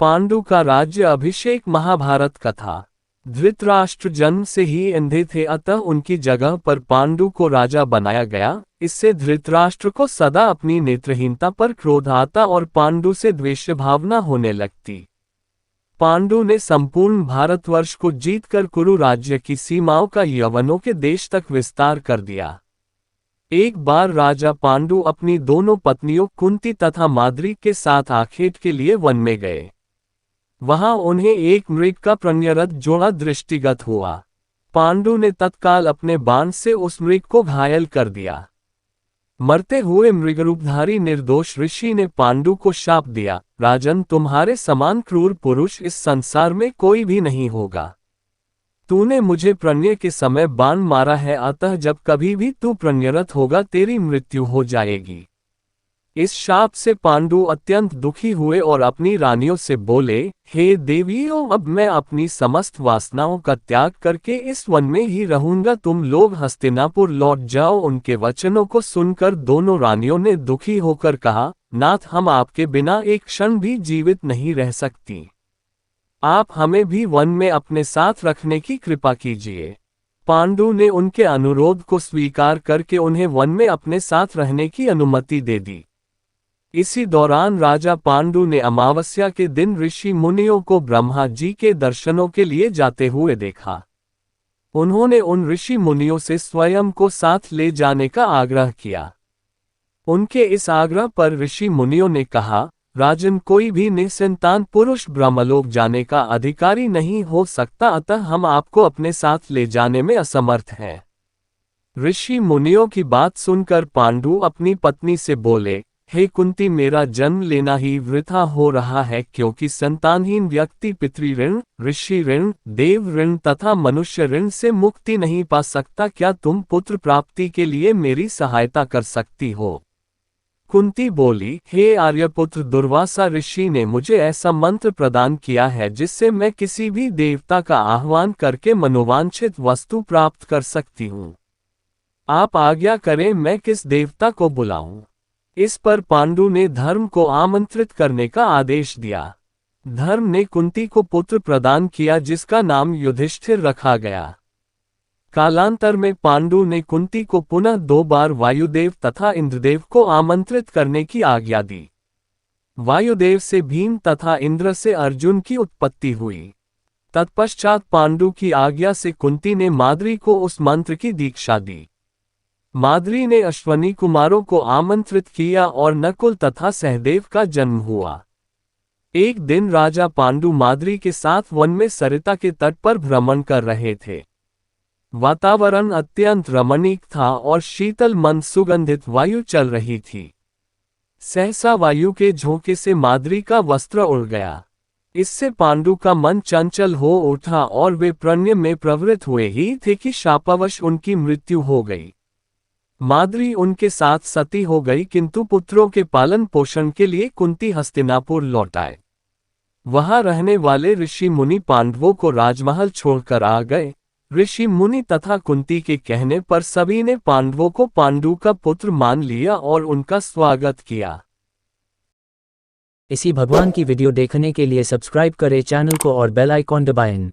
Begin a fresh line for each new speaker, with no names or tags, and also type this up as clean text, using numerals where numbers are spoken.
पांडु का राज्य अभिषेक महाभारत कथा। धृतराष्ट्र जन्म से ही अंधे थे, अतः उनकी जगह पर पांडु को राजा बनाया गया। इससे धृतराष्ट्र को सदा अपनी नेत्रहीनता पर क्रोध आता और पांडु से द्वेष भावना होने लगती। पांडु ने संपूर्ण भारतवर्ष को जीतकर कुरु राज्य की सीमाओं का यवनों के देश तक विस्तार कर दिया। एक बार राजा पांडु अपनी दोनों पत्नियों कुंती तथा माद्री के साथ आखेट के लिए वन में गए। वहां उन्हें एक मृग का प्रणयरत जोड़ा दृष्टिगत हुआ। पांडु ने तत्काल अपने बाण से उस मृग को घायल कर दिया। मरते हुए मृगरूपधारी निर्दोष ऋषि ने पांडु को शाप दिया, राजन, तुम्हारे समान क्रूर पुरुष इस संसार में कोई भी नहीं होगा। तूने मुझे प्रणय के समय बाण मारा है, अतः जब कभी भी तू प्रणयरत होगा तेरी मृत्यु हो जाएगी। इस शाप से पांडु अत्यंत दुखी हुए और अपनी रानियों से बोले, हे देवियों, अब मैं अपनी समस्त वासनाओं का त्याग करके इस वन में ही रहूंगा। तुम लोग हस्तिनापुर लौट जाओ। उनके वचनों को सुनकर दोनों रानियों ने दुखी होकर कहा, नाथ, हम आपके बिना एक क्षण भी जीवित नहीं रह सकती। आप हमें भी वन में अपने साथ रखने की कृपा कीजिए। पांडु ने उनके अनुरोध को स्वीकार करके उन्हें वन में अपने साथ रहने की अनुमति दे दी। इसी दौरान राजा पांडु ने अमावस्या के दिन ऋषि मुनियों को ब्रह्मा जी के दर्शनों के लिए जाते हुए देखा। उन्होंने उन ऋषि मुनियों से स्वयं को साथ ले जाने का आग्रह किया। उनके इस आग्रह पर ऋषि मुनियों ने कहा, राजन, कोई भी निसंतान पुरुष ब्रह्मलोक जाने का अधिकारी नहीं हो सकता, अतः हम आपको अपने साथ ले जाने में असमर्थ हैं। ऋषि मुनियों की बात सुनकर पांडु अपनी पत्नी से बोले, हे कुंती, मेरा जन्म लेना ही वृथा हो रहा है, क्योंकि संतानहीन व्यक्ति पितृ ऋण, ऋषि ऋण, देव ऋण तथा मनुष्य ऋण से मुक्ति नहीं पा सकता। क्या तुम पुत्र प्राप्ति के लिए मेरी सहायता कर सकती हो? कुंती बोली, हे आर्यपुत्र, दुर्वासा ऋषि ने मुझे ऐसा मंत्र प्रदान किया है जिससे मैं किसी भी देवता का आह्वान करके मनोवांछित वस्तु प्राप्त कर सकती हूँ। आप आज्ञा करें, मैं किस देवता को बुलाऊं? इस पर पांडु ने धर्म को आमंत्रित करने का आदेश दिया। धर्म ने कुंती को पुत्र प्रदान किया जिसका नाम युधिष्ठिर रखा गया। कालांतर में पांडु ने कुंती को पुनः 2 बार वायुदेव तथा इंद्रदेव को आमंत्रित करने की आज्ञा दी। वायुदेव से भीम तथा इंद्र से अर्जुन की उत्पत्ति हुई। तत्पश्चात पांडु की आज्ञा से कुंती ने माद्री को उस मंत्र की दीक्षा दी। माद्री ने अश्वनी कुमारों को आमंत्रित किया और नकुल तथा सहदेव का जन्म हुआ। एक दिन राजा पांडु माद्री के साथ वन में सरिता के तट पर भ्रमण कर रहे थे। वातावरण अत्यंत रमणीक था और शीतल मंद सुगंधित वायु चल रही थी। सहसा वायु के झोंके से माद्री का वस्त्र उड़ गया। इससे पांडु का मन चंचल हो उठा और वे प्रणय में प्रवृत्त हुए ही थे कि शापवश उनकी मृत्यु हो गई। माद्री उनके साथ सती हो गई, किंतु पुत्रों के पालन पोषण के लिए कुंती हस्तिनापुर लौट आए। वहां रहने वाले ऋषि मुनि पांडवों को राजमहल छोड़कर आ गए। ऋषि मुनि तथा कुंती के कहने पर सभी ने पांडवों को पांडु का पुत्र मान लिया और उनका स्वागत किया।
इसी भगवान की वीडियो देखने के लिए सब्सक्राइब करें चैनल को और बेल आइकॉन दबाएं।